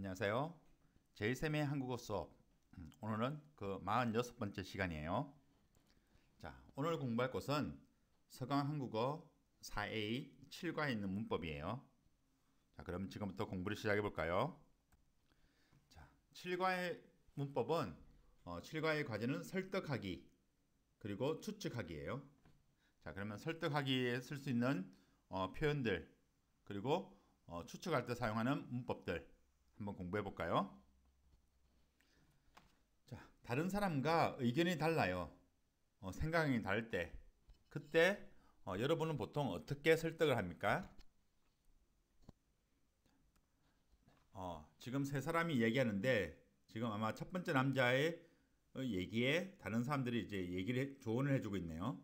안녕하세요. 제이쌤의 한국어 수업. 오늘은 그 46번째 시간이에요. 자, 오늘 공부할 것은 서강 한국어 4A 7과에 있는 문법이에요. 자, 그럼 지금부터 공부를 시작해 볼까요? 자, 7과의 문법은 7과의 과제는 설득하기 그리고 추측하기예요. 자, 그러면 설득하기에 쓸 수 있는 표현들 그리고 추측할 때 사용하는 문법들 한번 공부해 볼까요? 자, 다른 사람과 의견이 달라요. 생각이 다를 때. 그때 여러분은 보통 어떻게 설득을 합니까? 지금 세 사람이 얘기하는데 지금 아마 첫 번째 남자의 얘기에 다른 사람들이 이제 조언을 해주고 있네요.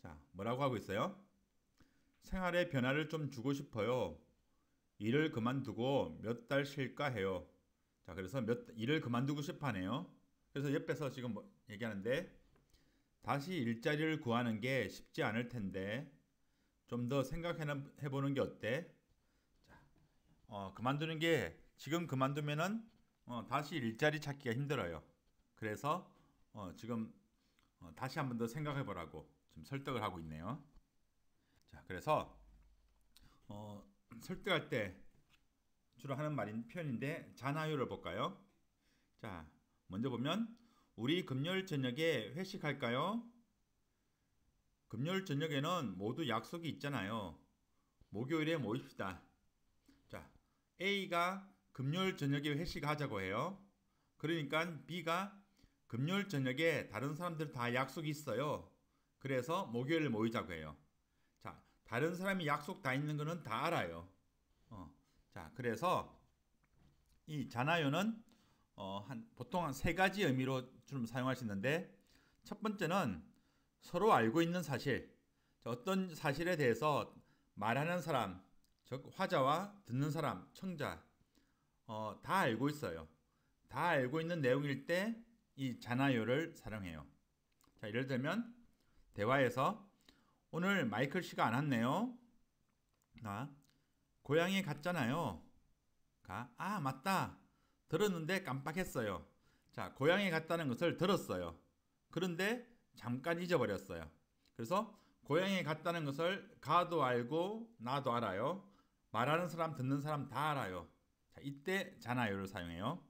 자, 뭐라고 하고 있어요? 생활에 변화를 좀 주고 싶어요. 일을 그만두고 몇 달 쉴까 해요. 자, 그래서 일을 그만두고 싶어 하네요. 그래서 옆에서 지금 얘기하는데 다시 일자리를 구하는 게 쉽지 않을 텐데 좀 더 생각해 보는 게 어때? 자, 그만두는 게 지금 그만두면은 다시 일자리 찾기가 힘들어요. 그래서 지금 다시 한 번 더 생각해 보라고 지금 설득을 하고 있네요. 자, 그래서 설득할 때 주로 하는 말인 표현인데 자나요를 볼까요? 자, 먼저 보면 우리 금요일 저녁에 회식할까요? 금요일 저녁에는 모두 약속이 있잖아요. 목요일에 모입시다. 자, A가 금요일 저녁에 회식하자고 해요. 그러니까 B가 금요일 저녁에 다른 사람들 다 약속이 있어요. 그래서 목요일에 모이자고 해요. 자, 다른 사람이 약속 다 있는 거는 다 알아요. 자, 그래서 이 자나요는 보통 한 세 가지 의미로 좀 사용할 수 있는데 첫 번째는 서로 알고 있는 사실. 자, 어떤 사실에 대해서 말하는 사람, 즉 화자와 듣는 사람, 청자 다 알고 있어요. 다 알고 있는 내용일 때 이 자나요를 사용해요. 자, 예를 들면 대화에서 오늘 마이클 씨가 안 왔네요. 고향에 갔잖아요. 맞다. 들었는데 깜빡했어요. 자, 고향에 갔다는 것을 들었어요. 그런데 잠깐 잊어버렸어요. 그래서 고향에 갔다는 것을 가도 알고 나도 알아요. 말하는 사람 듣는 사람 다 알아요. 자, 이때 자나요를 사용해요.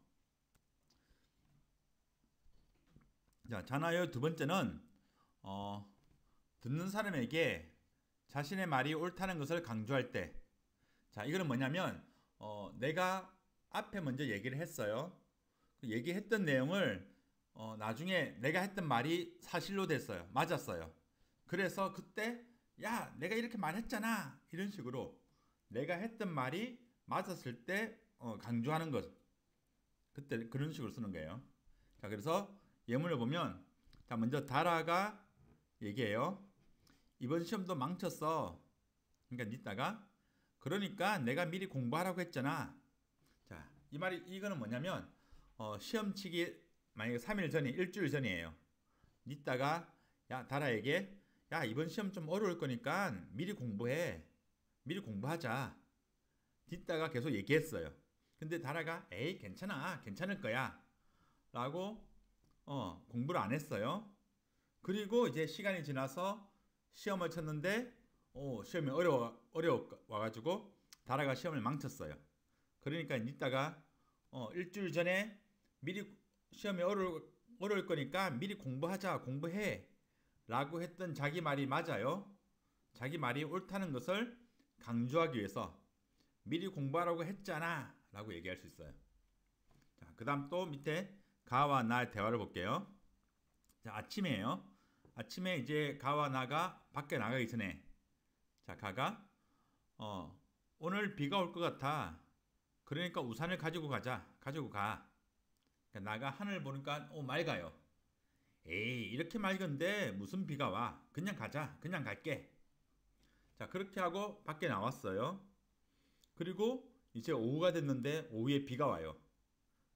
자, 자나요 두 번째는 듣는 사람에게 자신의 말이 옳다는 것을 강조할 때. 자, 이거는 뭐냐면 내가 앞에 먼저 얘기를 했어요. 그 얘기했던 내용을 나중에 내가 했던 말이 사실로 됐어요. 맞았어요. 그래서 그때 야, 내가 이렇게 말했잖아. 이런 식으로 내가 했던 말이 맞았을 때 강조하는 것. 그때 그런 식으로 쓰는 거예요. 자, 그래서 예문을 보면 자, 먼저 다라가 얘기해요. 이번 시험도 망쳤어. 그러니까 니따가 그러니까 내가 미리 공부하라고 했잖아. 자, 이거는 뭐냐면 시험 치기 만약에 3일 전에 일주일 전이에요. 니따가 야, 다라에게 야, 이번 시험 좀 어려울 거니까 미리 공부해. 미리 공부하자. 니따가 계속 얘기했어요. 근데 다라가 에이, 괜찮아. 괜찮을 거야. 라고 공부를 안 했어요. 그리고 이제 시간이 지나서 시험을 쳤는데 시험이 어려워 와가지고 다라가 시험을 망쳤어요. 그러니까 이따가 일주일 전에 미리 시험이 어려울 거니까 미리 공부하자, 공부해 라고 했던 자기 말이 맞아요. 자기 말이 옳다는 것을 강조하기 위해서 미리 공부하라고 했잖아 라고 얘기할 수 있어요. 자, 그 다음 또 밑에 가와 나의 대화를 볼게요. 자, 아침이에요. 아침에 이제 가와 나가 밖에 나가기 전에 자, 가가 오늘 비가 올 것 같아. 그러니까 우산을 가지고 가자. 가지고 가. 그러니까 나가 하늘 보니까 맑아요. 에이, 이렇게 맑은데 무슨 비가 와. 그냥 가자. 그냥 갈게. 자, 그렇게 하고 밖에 나왔어요. 그리고 이제 오후가 됐는데 오후에 비가 와요.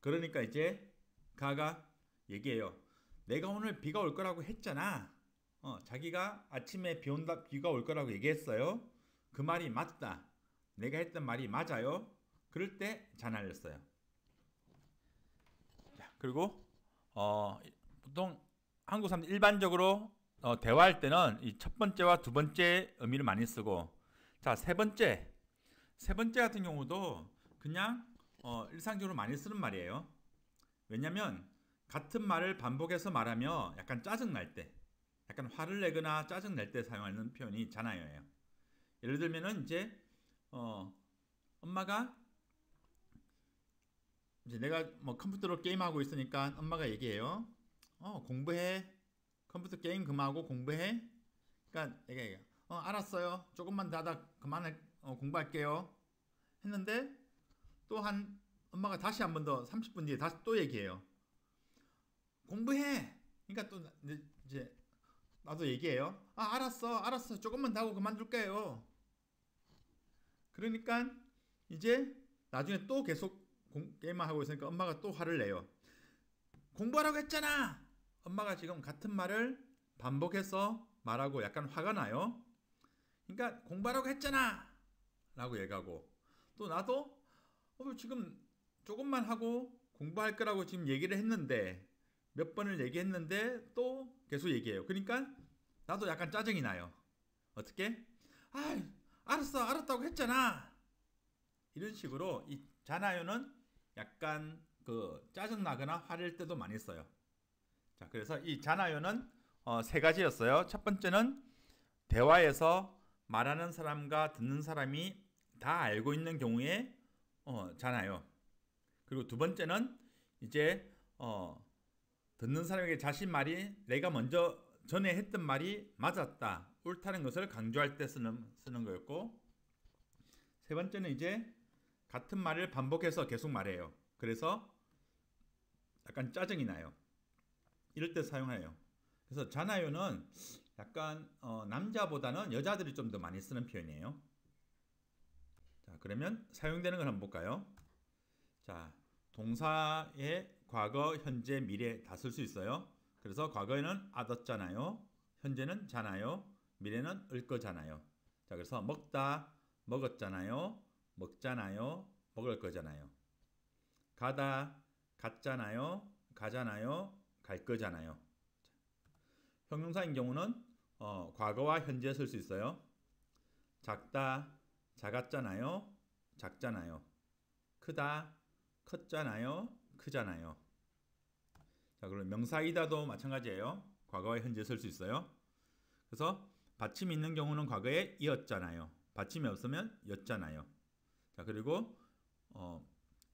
그러니까 이제 가가 얘기해요. 내가 오늘 비가 올 거라고 했잖아. 자기가 아침에 비가 올 거라고 얘기했어요. 그 말이 맞다. 내가 했던 말이 맞아요. 그럴 때 자날렸어요. 그리고 보통 한국 사람들 일반적으로 대화할 때는 이 첫 번째와 두 번째 의미를 많이 쓰고, 자, 세 번째 같은 경우도 그냥 일상적으로 많이 쓰는 말이에요. 왜냐면 같은 말을 반복해서 말하며 약간 짜증 날 때, 약간 화를 내거나 짜증 낼 때 사용하는 표현이 자나요예요. 예를 들면은 이제 엄마가 이제 내가 뭐 컴퓨터로 게임하고 있으니까 엄마가 얘기해요. 공부해. 컴퓨터 게임 그만하고 공부해. 그러니까 얘가 알았어요. 조금만 더 하다 그만해. 공부할게요. 했는데 또 한 엄마가 다시 한 번 더 30분 뒤에 다시 또 얘기해요. 공부해. 그러니까 또 이제 나도 얘기해요. 알았어. 조금만 더 하고 그만둘게요. 그러니까 이제 나중에 또 계속 게임만 하고 있으니까 엄마가 또 화를 내요. 공부하라고 했잖아. 엄마가 지금 같은 말을 반복해서 말하고 약간 화가 나요. 그러니까 공부하라고 했잖아 라고 얘기하고, 또 나도 지금 조금만 하고 공부할 거라고 지금 얘기를 했는데, 몇 번을 얘기했는데 또 계속 얘기해요. 그러니까 나도 약간 짜증이 나요. 어떻게? 알았다고 했잖아. 이런 식으로 이 자나요는 약간 그 짜증 나거나 화낼 때도 많이 써요. 자, 그래서 이 자나요는 세 가지였어요. 첫 번째는 대화에서 말하는 사람과 듣는 사람이 다 알고 있는 경우에 자나요. 그리고 두 번째는 이제 듣는 사람에게 자신 말이 내가 먼저 전에 했던 말이 맞았다, 옳다는 것을 강조할 때 쓰는 거였고, 세 번째는 이제 같은 말을 반복해서 계속 말해요. 그래서 약간 짜증이 나요. 이럴 때 사용해요. 그래서 자나요는 약간 남자보다는 여자들이 좀 더 많이 쓰는 표현이에요. 자, 그러면 사용되는 걸 한번 볼까요? 자, 동사의 과거, 현재, 미래 다 쓸 수 있어요. 그래서 과거에는 얻었잖아요. 현재는 잖아요. 미래는 을 거잖아요. 자, 그래서 먹다, 먹었잖아요. 먹잖아요. 먹을 거잖아요. 가다, 갔잖아요. 가잖아요. 갈 거잖아요. 형용사인 경우는 과거와 현재 쓸 수 있어요. 작다, 작았잖아요. 작잖아요. 크다, 컸잖아요. 크잖아요. 자, 그럼 명사이다도 마찬가지예요. 과거와 현재 쓸 수 있어요. 그래서 받침이 있는 경우는 과거에 이었잖아요. 받침이 없으면 였잖아요. 자, 그리고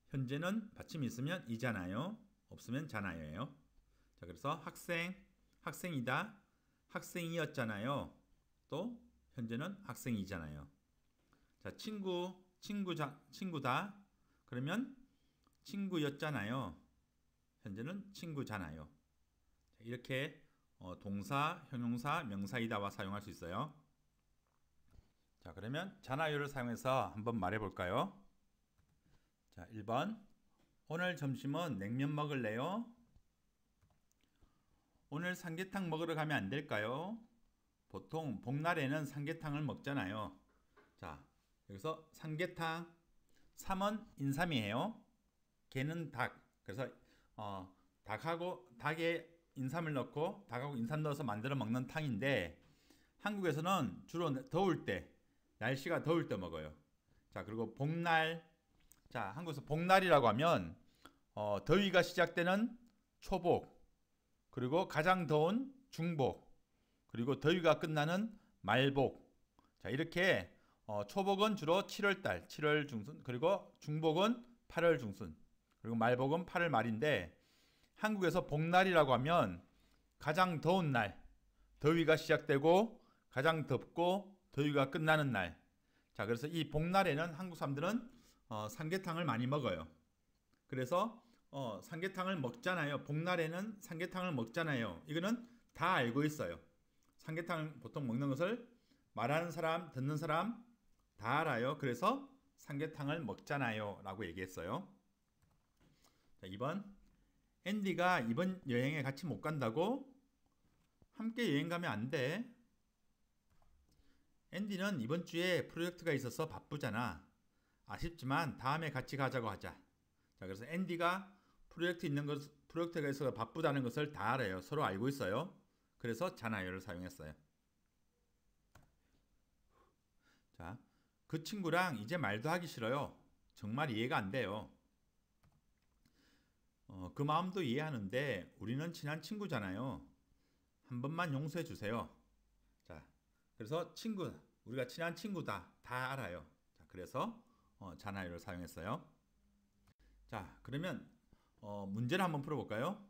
현재는 받침이 있으면 이잖아요. 없으면 잖아요예요. 자, 그래서 학생, 학생이다, 학생이었잖아요. 또 현재는 학생이잖아요. 자, 친구, 친구다. 그러면 친구였잖아요. 현재는 친구잖아요. 자, 이렇게 동사, 형용사, 명사이다와 사용할 수 있어요. 자, 그러면 잖아요를 사용해서 한번 말해 볼까요? 자, 1번. 오늘 점심은 냉면 먹을래요? 오늘 삼계탕 먹으러 가면 안 될까요? 보통 복날에는 삼계탕을 먹잖아요. 자, 여기서 삼계탕, 삼은 인삼이에요. 개는 닭. 그래서 닭에 인삼을 넣고 닭하고 인삼 넣어서 만들어 먹는 탕인데, 한국에서는 주로 더울 때, 날씨가 더울 때 먹어요. 자, 그리고 복날. 자, 한국에서 복날이라고 하면 더위가 시작되는 초복, 그리고 가장 더운 중복, 그리고 더위가 끝나는 말복. 자, 이렇게 초복은 주로 7월달, 7월 중순, 그리고 중복은 8월 중순, 그리고 말복은 8월 말인데, 한국에서 복날이라고 하면 가장 더운 날, 더위가 시작되고 가장 덥고 더위가 끝나는 날. 자, 그래서 이 복날에는 한국 사람들은 삼계탕을 많이 먹어요. 그래서 삼계탕을 먹잖아요. 복날에는 삼계탕을 먹잖아요. 이거는 다 알고 있어요. 삼계탕을 보통 먹는 것을 말하는 사람, 듣는 사람 다 알아요. 그래서 삼계탕을 먹잖아요 라고 얘기했어요. 자, 2번. 앤디가 이번 여행에 같이 못 간다고? 함께 여행 가면 안 돼. 앤디는 이번 주에 프로젝트가 있어서 바쁘잖아. 아쉽지만 다음에 같이 가자고 하자. 자, 그래서 앤디가 프로젝트가 있어서 바쁘다는 것을 다 알아요. 서로 알고 있어요. 그래서 자나요를 사용했어요. 자, 그 친구랑 이제 말도 하기 싫어요. 정말 이해가 안 돼요. 그 마음도 이해하는데 우리는 친한 친구잖아요. 한 번만 용서해 주세요. 자, 그래서 친구, 우리가 친한 친구다. 다 알아요. 자, 그래서 자나요를 사용했어요. 자, 그러면 문제를 한번 풀어볼까요?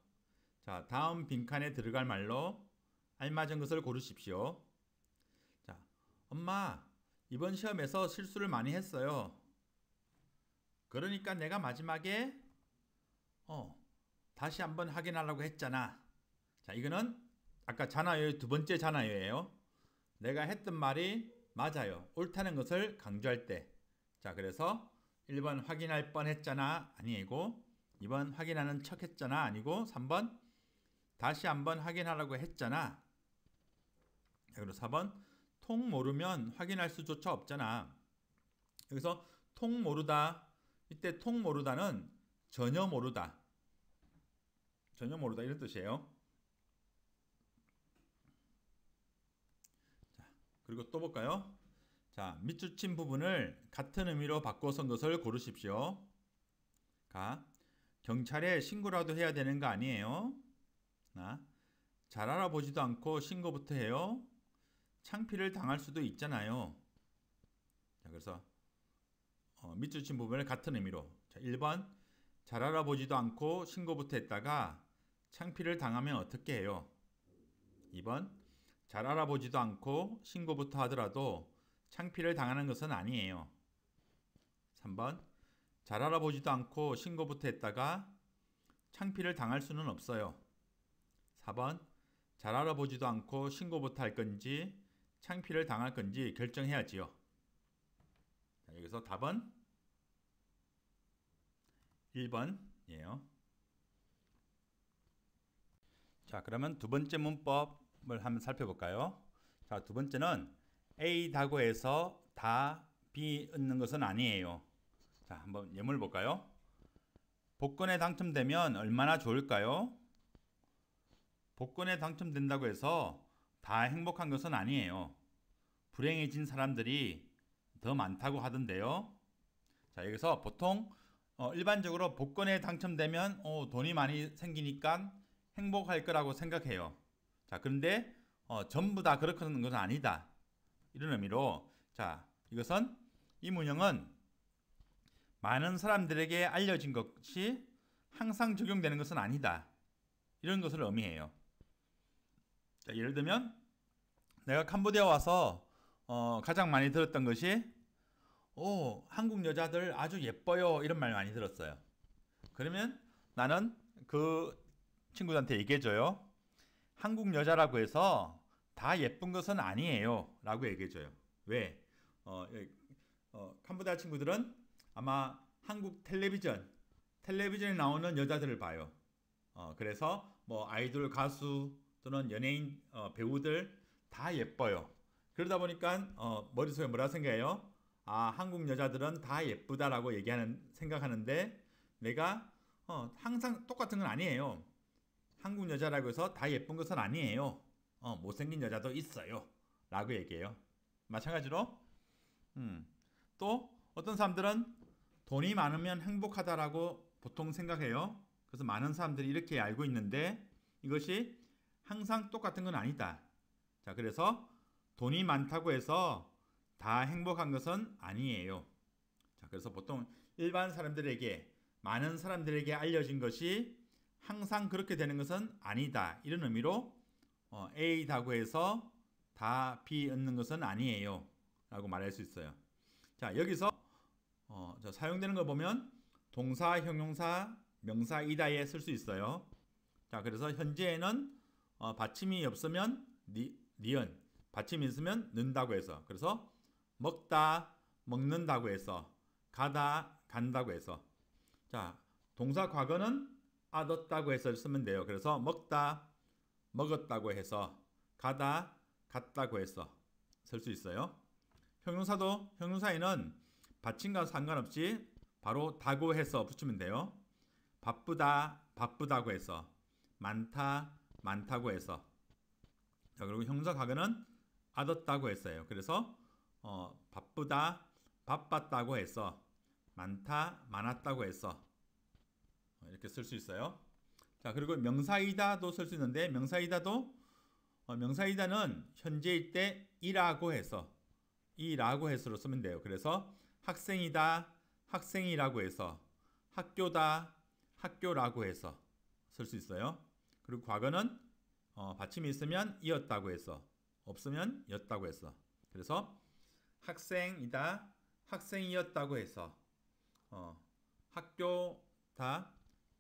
자, 다음 빈칸에 들어갈 말로 알맞은 것을 고르십시오. 자, 엄마, 이번 시험에서 실수를 많이 했어요. 그러니까 내가 마지막에 다시 한번 확인하려고 했잖아. 자, 이거는 아까 자나요의 두 번째 자나요예요. 내가 했던 말이 맞아요. 옳다는 것을 강조할 때. 자, 그래서 1번 확인할 뻔 했잖아 아니고 2번 확인하는 척 했잖아 아니고 3번 다시 한번 확인하려고 했잖아. 그리고 4번 통 모르면 확인할 수조차 없잖아. 여기서 통 모르다, 이때 통 모르다는 전혀 모르다, 전혀 모르다 이런 뜻이에요. 자, 그리고 또 볼까요? 자, 밑줄친 부분을 같은 의미로 바꿔 쓴 것을 고르십시오. 가, 경찰에 신고라도 해야 되는 거 아니에요? 잘 알아보지도 않고 신고부터 해요? 창피를 당할 수도 있잖아요. 자, 그래서 밑줄친 부분을 같은 의미로. 자, 1번 잘 알아보지도 않고 신고부터 했다가 창피를 당하면 어떻게 해요? 2번 잘 알아보지도 않고 신고부터 하더라도 창피를 당하는 것은 아니에요. 3번 잘 알아보지도 않고 신고부터 했다가 창피를 당할 수는 없어요. 4번 잘 알아보지도 않고 신고부터 할 건지 창피를 당할 건지 결정해야지요. 자, 여기서 답은 1번이에요. 자, 그러면 두 번째 문법을 한번 살펴볼까요? 자, 두 번째는 A다고 해서 다 B 얻는 것은 아니에요. 자, 한번 예문을 볼까요? 복권에 당첨되면 얼마나 좋을까요? 복권에 당첨된다고 해서 다 행복한 것은 아니에요. 불행해진 사람들이 더 많다고 하던데요. 자, 여기서 보통 일반적으로 복권에 당첨되면 돈이 많이 생기니까 행복할 거라고 생각해요. 자, 그런데 전부 다 그렇다는 것은 아니다. 이런 의미로, 자, 이것은 이 문형은 많은 사람들에게 알려진 것이 항상 적용되는 것은 아니다. 이런 것을 의미해요. 자, 예를 들면 내가 캄보디아 와서 가장 많이 들었던 것이 한국 여자들 아주 예뻐요. 이런 말 많이 들었어요. 그러면 나는 그 친구들한테 얘기해줘요. 한국 여자라고 해서 다 예쁜 것은 아니에요. 라고 얘기해줘요. 왜? 캄보디아 친구들은 아마 한국 텔레비전에 나오는 여자들을 봐요. 그래서 뭐 아이돌 가수 또는 연예인 배우들 다 예뻐요. 그러다 보니까 머릿속에 뭐라 생각해요? 한국 여자들은 다 예쁘다라고 생각하는데 내가 항상 똑같은 건 아니에요. 한국 여자라고 해서 다 예쁜 것은 아니에요. 못생긴 여자도 있어요. 라고 얘기해요. 마찬가지로 또 어떤 사람들은 돈이 많으면 행복하다라고 보통 생각해요. 그래서 많은 사람들이 이렇게 알고 있는데 이것이 항상 똑같은 건 아니다. 자, 그래서 돈이 많다고 해서 다 행복한 것은 아니에요. 자, 그래서 보통 일반 사람들에게, 많은 사람들에게 알려진 것이 항상 그렇게 되는 것은 아니다. 이런 의미로 A다고 해서 다 B 얻는 것은 아니에요. 라고 말할 수 있어요. 자, 여기서 사용되는 거 보면 동사, 형용사, 명사 이다에 쓸 수 있어요. 자, 그래서 현재에는 받침이 없으면 니은, 받침이 있으면 는다고 해서, 그래서 먹다, 먹는다고 해서, 가다, 간다고 해서. 자, 동사 과거는 얻었다고 해서 쓰면 돼요. 그래서 먹다, 먹었다고 해서, 가다, 갔다고 해서 쓸 수 있어요. 형용사에는 받침과 상관없이 바로 다고 해서 붙이면 돼요. 바쁘다, 바쁘다고 해서 많다, 많다고 해서. 자, 그리고 형용사 과거는 얻었다고 했어요. 그래서 바쁘다, 바빴다고 해서 많다, 많았다고 해서 이렇게 쓸 수 있어요. 자, 그리고 명사이다도 쓸 수 있는데 명사이다도 명사이다는 현재일 때 이라고 해서 이라고 해서로 쓰면 돼요. 그래서 학생이다, 학생이라고 해서 학교다, 학교라고 해서 쓸 수 있어요. 그리고 과거는 받침이 있으면 이었다고 해서 없으면 였다고 해서 그래서 학생이다, 학생이었다고 해서 학교다,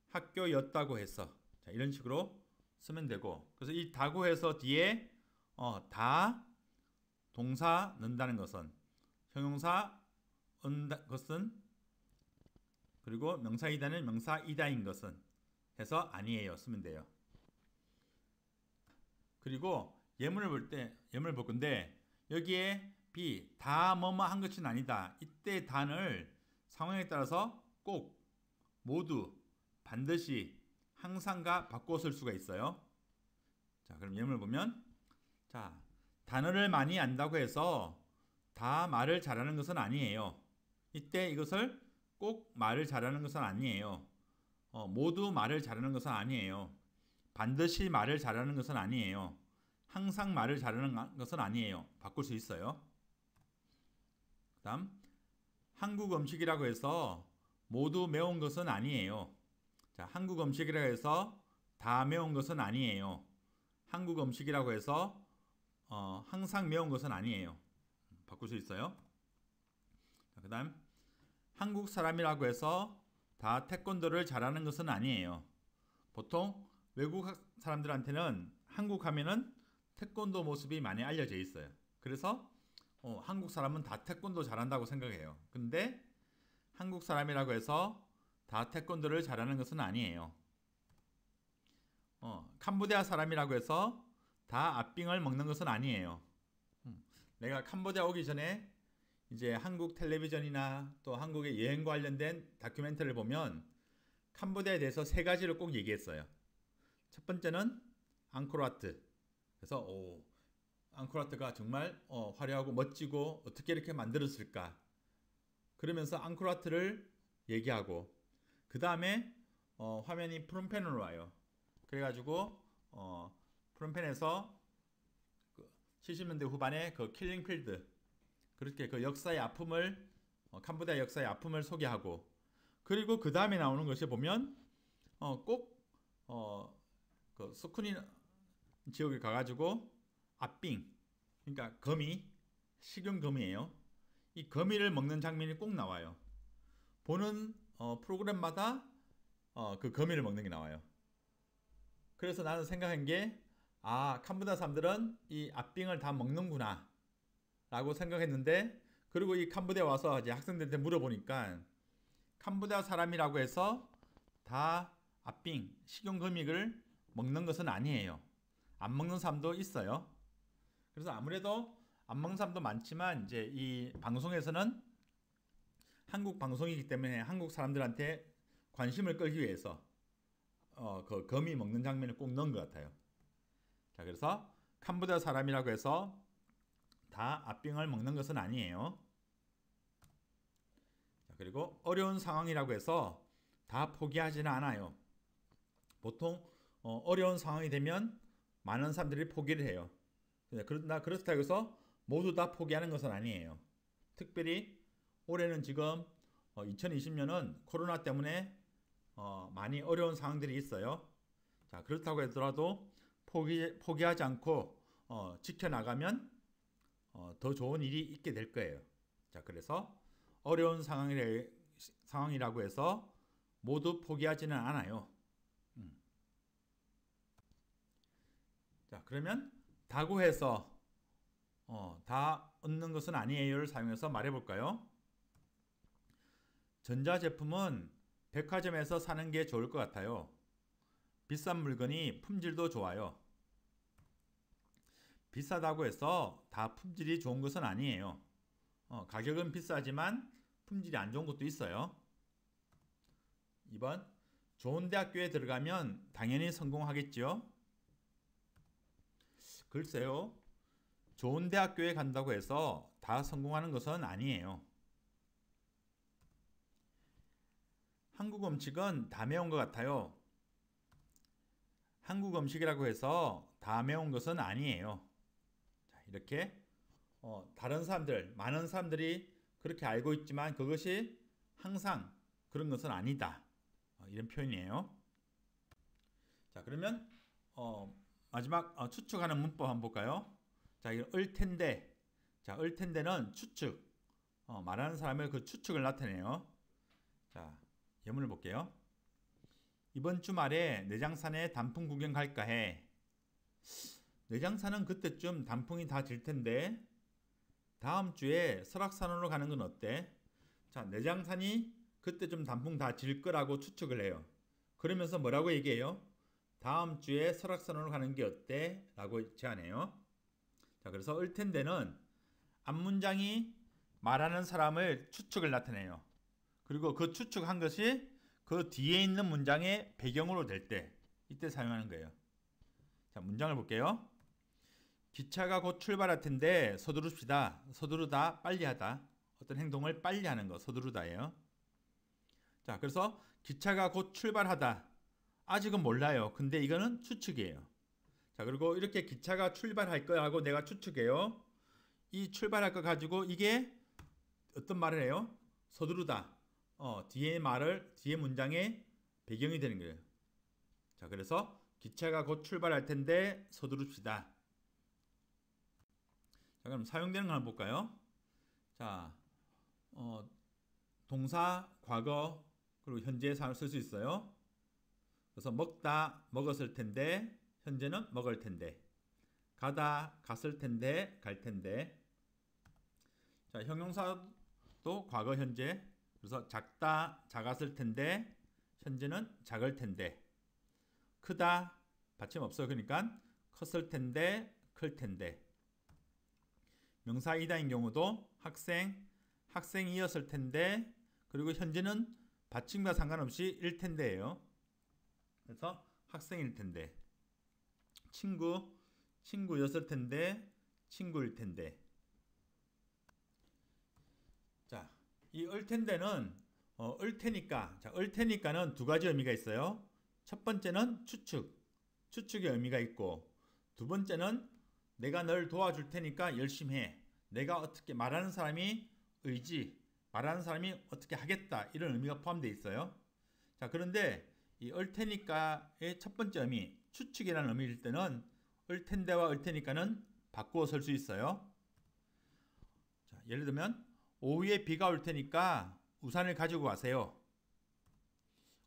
학교였다고 해서 자, 이런 식으로 쓰면 되고 그래서 이 다고 해서 뒤에 다 동사 넣는다는 것은 형용사 은다 것은 그리고 명사이다는 명사이다인 것은 해서 아니에요 쓰면 돼요. 그리고 예문을 볼 건데 여기에 B 다 뭐뭐 한 것은 아니다. 이때 단을 상황에 따라서 꼭, 모두, 반드시, 항상과 바꿔 쓸 수가 있어요. 자, 그럼 예문을 보면 자, 단어를 많이 안다고 해서 다 말을 잘하는 것은 아니에요. 이때 이것을 꼭 말을 잘하는 것은 아니에요. 모두 말을 잘하는 것은 아니에요. 반드시 말을 잘하는 것은 아니에요. 항상 말을 잘하는 것은 아니에요. 바꿀 수 있어요. 그 다음 한국 음식이라고 해서 모두 매운 것은 아니에요. 자, 한국 음식이라고 해서 다 매운 것은 아니에요. 한국 음식이라고 해서 항상 매운 것은 아니에요. 바꿀 수 있어요. 그 다음 한국 사람이라고 해서 다 태권도를 잘하는 것은 아니에요. 보통 외국 사람들한테는 한국 하면은 태권도 모습이 많이 알려져 있어요. 그래서 한국 사람은 다 태권도 잘한다고 생각해요. 근데 한국 사람이라고 해서 다 태권도를 잘하는 것은 아니에요. 캄보디아 사람이라고 해서 다 앞빙을 먹는 것은 아니에요. 내가 캄보디아 오기 전에 이제 한국 텔레비전이나 또 한국의 여행 관련된 다큐멘터리를 보면 캄보디아에 대해서 세 가지를 꼭 얘기했어요. 첫 번째는 앙코르와트. 그래서 앙코르와트가 정말 화려하고 멋지고 어떻게 이렇게 만들었을까. 그러면서 앙코르와트를 얘기하고 그 다음에 화면이 프롬펜으로 와요. 그래가지고 프롬펜에서 70년대 후반에 그 킬링필드 그렇게 그 역사의 아픔을 캄보디아 역사의 아픔을 소개하고 그리고 그 다음에 나오는 것이 보면 그 스쿠니 지역에 가가지고 앞빙 그러니까 거미 식용거미예요. 이 거미를 먹는 장면이 꼭 나와요. 보는 프로그램마다 그 거미를 먹는 게 나와요. 그래서 나는 생각한 게 캄보디아 사람들은 이 앞빙을 다 먹는구나 라고 생각했는데 그리고 이 캄보디아 와서 이제 학생들한테 물어보니까 캄보디아 사람이라고 해서 다 앞빙 식용거미를 먹는 것은 아니에요. 안 먹는 사람도 있어요. 그래서 아무래도 안 먹는 사람도 많지만 이제 이 방송에서는 한국 방송이기 때문에 한국 사람들한테 관심을 끌기 위해서 그 거미 먹는 장면을 꼭 넣은 것 같아요. 자, 그래서 캄보디아 사람이라고 해서 다 앞빙을 먹는 것은 아니에요. 자, 그리고 어려운 상황이라고 해서 다 포기하지는 않아요. 보통 어려운 상황이 되면 많은 사람들이 포기를 해요. 그러나 그렇다고 해서 모두 다 포기하는 것은 아니에요. 특별히 올해는 지금 2020년은 코로나 때문에 많이 어려운 상황들이 있어요. 자, 그렇다고 하더라도 포기하지 않고 지켜나가면 더 좋은 일이 있게 될 거예요. 자, 그래서 어려운 상황이라고 해서 모두 포기하지는 않아요. 자, 그러면 다고 해서 다 얻는 것은 아니에요를 사용해서 말해볼까요? 전자제품은 백화점에서 사는 게 좋을 것 같아요. 비싼 물건이 품질도 좋아요. 비싸다고 해서 다 품질이 좋은 것은 아니에요. 가격은 비싸지만 품질이 안 좋은 것도 있어요. 2번 좋은 대학교에 들어가면 당연히 성공하겠죠? 글쎄요. 좋은 대학교에 간다고 해서 다 성공하는 것은 아니에요. 한국 음식은 다 매운 것 같아요. 한국 음식이라고 해서 다 매운 것은 아니에요. 자, 이렇게 다른 사람들, 많은 사람들이 그렇게 알고 있지만 그것이 항상 그런 것은 아니다. 이런 표현이에요. 자, 그러면 마지막 추측하는 문법 한번 볼까요? 자, 이거 을텐데. 자, 을텐데는 추측. 말하는 사람의 그 추측을 나타내요. 자, 예문을 볼게요. 이번 주말에 내장산에 단풍 구경 갈까 해. 내장산은 그때쯤 단풍이 다 질 텐데 다음 주에 설악산으로 가는 건 어때? 자, 내장산이 그때쯤 단풍 다 질 거라고 추측을 해요. 그러면서 뭐라고 얘기해요? 다음 주에 설악산으로 가는 게 어때? 라고 제안해요. 자, 그래서 을텐데는 앞문장이 말하는 사람을 추측을 나타내요. 그리고 그 추측한 것이 그 뒤에 있는 문장의 배경으로 될 때, 이때 사용하는 거예요. 자, 문장을 볼게요. 기차가 곧 출발할 텐데 서두릅시다. 서두르다, 빨리하다. 어떤 행동을 빨리 하는 거, 서두르다예요. 자, 그래서 기차가 곧 출발하다. 아직은 몰라요. 근데 이거는 추측이에요. 자, 그리고 이렇게 기차가 출발할 거야 하고 내가 추측해요. 이 출발할 거 가지고 이게 어떤 말을 해요? 서두르다. 뒤에 문장의 배경이 되는 거예요. 자, 그래서 기차가 곧 출발할 텐데 서두릅시다. 자, 그럼 사용되는 거 한번 볼까요? 자, 동사, 과거, 그리고 현재 사용을 쓸 수 있어요. 그래서 먹다, 먹었을 텐데, 현재는 먹을 텐데. 가다, 갔을 텐데, 갈 텐데. 자, 형용사도 과거, 현재. 그래서 작다, 작았을 텐데, 현재는 작을 텐데. 크다, 받침 없어. 그러니까 컸을 텐데, 클 텐데. 명사 이다인 경우도 학생, 학생이었을 텐데, 그리고 현재는 받침과 상관없이 일 텐데예요. 그래서 학생일 텐데. 친구, 친구였을 텐데, 친구일 텐데. 자, 이 을텐데는 을테니까. 자, 을테니까는 두 가지 의미가 있어요. 첫 번째는 추측, 추측의 의미가 있고, 두 번째는 내가 널 도와줄 테니까 열심히 해. 내가 어떻게 말하는 사람이 의지, 말하는 사람이 어떻게 하겠다, 이런 의미가 포함되어 있어요. 자, 그런데 이 을테니까의 첫 번째 의미, 추측이라는 의미일 때는 을텐데와 을테니까는 바꾸어 쓸 수 있어요. 자, 예를 들면 오후에 비가 올 테니까 우산을 가지고 가세요.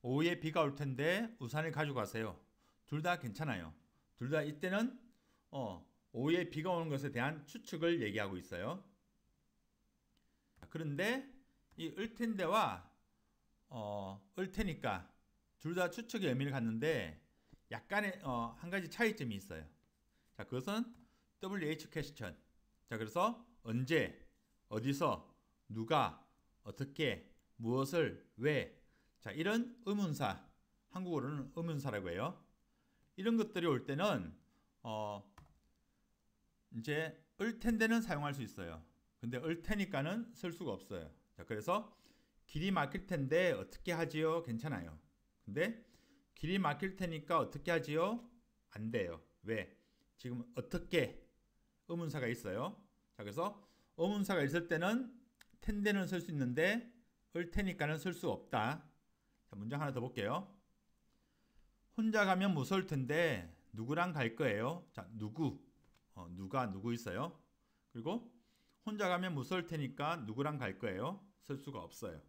오후에 비가 올 텐데 우산을 가지고 가세요. 둘 다 괜찮아요. 둘 다 이때는 오후에 비가 오는 것에 대한 추측을 얘기하고 있어요. 그런데 이 을텐데와 을테니까 둘 다 추측의 의미를 갖는데 약간의 한 가지 차이점이 있어요. 자, 그것은 WH 퀘스천. 자, 그래서 언제, 어디서, 누가, 어떻게, 무엇을, 왜. 자, 이런 의문사, 한국어로는 의문사라고 해요. 이런 것들이 올 때는 이제 을텐데는 사용할 수 있어요. 근데 을테니까는 쓸 수가 없어요. 자, 그래서 길이 막힐 텐데 어떻게 하지요? 괜찮아요. 근데 길이 막힐 테니까 어떻게 하지요? 안 돼요. 왜? 지금 어떻게 의문사가 있어요. 자, 그래서 의문사가 있을 때는 텐데는 쓸 수 있는데 을테니까는 쓸 수 없다. 자, 문장 하나 더 볼게요. 혼자 가면 무서울 텐데 누구랑 갈 거예요? 자, 누구. 누구 있어요. 그리고 혼자 가면 무서울 테니까 누구랑 갈 거예요? 쓸 수가 없어요.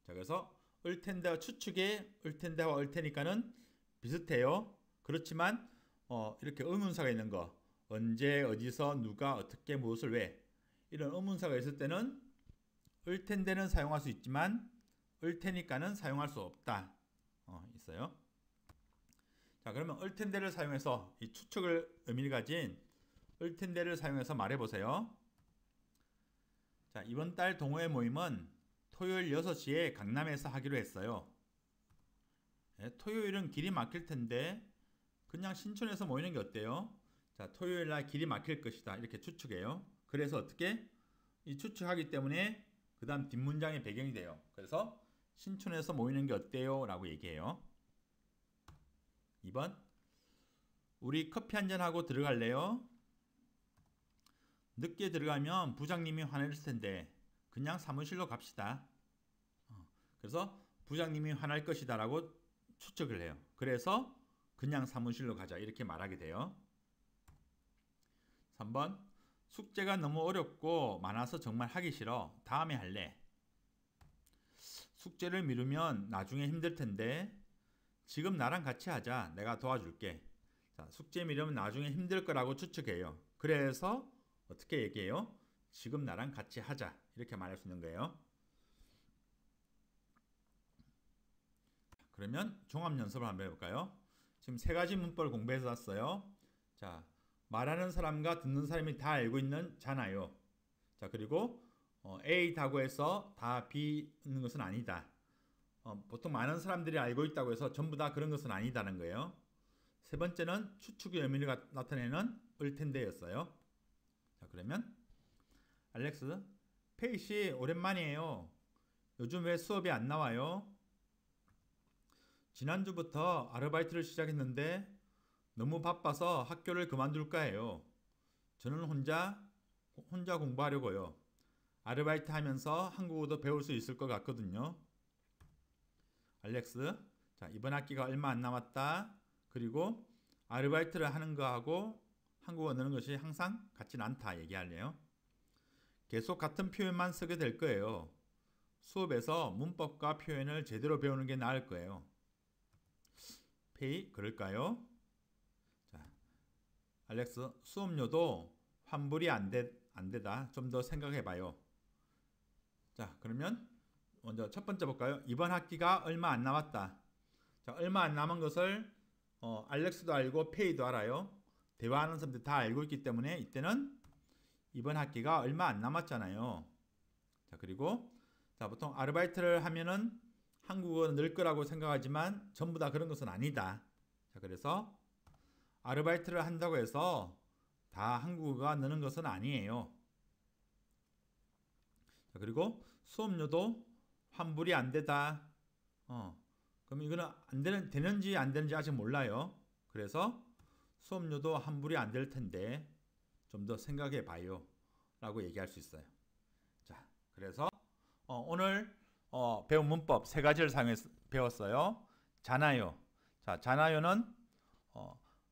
자, 그래서 을텐데와 추측의 을텐데와 을테니까는 비슷해요. 그렇지만 이렇게 의문사가 있는 거, 언제, 어디서, 누가, 어떻게, 무엇을, 왜, 이런 의문사가 있을 때는 을텐데는 사용할 수 있지만 을테니까는 사용할 수 없다. 있어요. 자, 그러면 을텐데를 사용해서 이 추측을 의미를 가진 을텐데를 사용해서 말해보세요. 자, 이번 달 동호회 모임은 토요일 6시에 강남에서 하기로 했어요. 네, 토요일은 길이 막힐 텐데 그냥 신촌에서 모이는 게 어때요? 자, 토요일 날 길이 막힐 것이다. 이렇게 추측해요. 그래서 어떻게? 이 추측하기 때문에 그 다음 뒷문장의 배경이 돼요. 그래서 신촌에서 모이는 게 어때요? 라고 얘기해요. 2번 우리 커피 한잔 하고 들어갈래요? 늦게 들어가면 부장님이 화낼 텐데 그냥 사무실로 갑시다. 그래서 부장님이 화날 것이다 라고 추측을 해요. 그래서 그냥 사무실로 가자 이렇게 말하게 돼요. 3번 숙제가 너무 어렵고 많아서 정말 하기 싫어. 다음에 할래. 숙제를 미루면 나중에 힘들 텐데 지금 나랑 같이 하자. 내가 도와줄게. 자, 숙제 미루면 나중에 힘들 거라고 추측해요. 그래서 어떻게 얘기해요? 지금 나랑 같이 하자. 이렇게 말할 수 있는 거예요. 그러면 종합 연습을 한번 해볼까요? 지금 세 가지 문법을 공부해서 왔어요. 자, 말하는 사람과 듣는 사람이 다 알고 있는,잖아요. 자, 그리고 A다고 해서 다 B는 것은 아니다. 보통 많은 사람들이 알고 있다고 해서 전부 다 그런 것은 아니다는 거예요. 세 번째는 추측의 의미를 나타내는 을텐데였어요. 자, 그러면 알렉스, 페이 씨 오랜만이에요. 요즘 왜 수업이 안 나와요? 지난주부터 아르바이트를 시작했는데 너무 바빠서 학교를 그만둘까 해요. 저는 혼자 공부하려고요. 아르바이트 하면서 한국어도 배울 수 있을 것 같거든요. 알렉스, 자, 이번 학기가 얼마 안 남았다. 그리고 아르바이트를 하는 거하고 한국어 넣는 것이 항상 같지는 않다 얘기하네요. 계속 같은 표현만 쓰게 될 거예요. 수업에서 문법과 표현을 제대로 배우는 게 나을 거예요. 페이, 그럴까요? 자, 알렉스, 수업료도 환불이 안 되다. 좀 더 생각해 봐요. 자, 그러면 먼저 첫 번째 볼까요? 이번 학기가 얼마 안 남았다. 자, 얼마 안 남은 것을 알렉스도 알고 페이도 알아요. 대화하는 사람들 다 알고 있기 때문에 이때는 이번 학기가 얼마 안 남았잖아요. 자, 그리고 자, 보통 아르바이트를 하면은 한국어는 늘 거라고 생각하지만 전부 다 그런 것은 아니다. 자, 그래서 아르바이트를 한다고 해서 다 한국어가 느는 것은 아니에요. 자, 그리고 수업료도 환불이 안 되다. 그럼 이거는 되는지 안 되는지 아직 몰라요. 그래서 수업료도 환불이 안 될 텐데 좀 더 생각해 봐요. 라고 얘기할 수 있어요. 자, 그래서 오늘 배운 문법 세 가지를 사용해서 배웠어요. 잖아요. 자, 잖아요는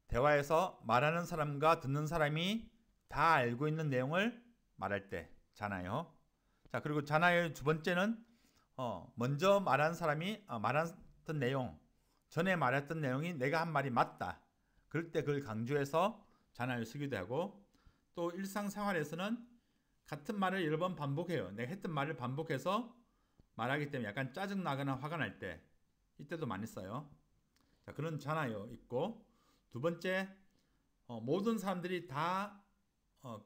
대화에서 말하는 사람과 듣는 사람이 다 알고 있는 내용을 말할 때 잖아요. 자, 그리고 잖아요 두 번째는 먼저 말한 사람이 말했던 내용, 전에 말했던 내용이 내가 한 말이 맞다. 그럴 때 그걸 강조해서 잖아요 쓰기도 하고, 또 일상생활에서는 같은 말을 여러 번 반복해요. 내가 했던 말을 반복해서 말하기 때문에 약간 짜증나거나 화가 날 때 이때도 많이 써요. 자, 그런 잖아요 있고, 두 번째 모든 사람들이 다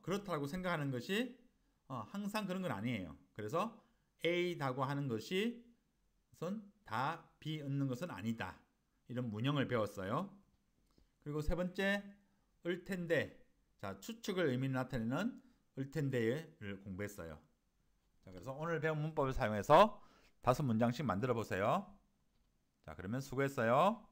그렇다고 생각하는 것이 항상 그런 건 아니에요. 그래서 A다고 하는 것이 다 B 얻는 것은 아니다. 이런 문형을 배웠어요. 그리고 세 번째 을텐데, 자, 추측을 의미를 나타내는 을텐데를 공부했어요. 자, 그래서 오늘 배운 문법을 사용해서 5문장씩 만들어 보세요. 자, 그러면 수고했어요.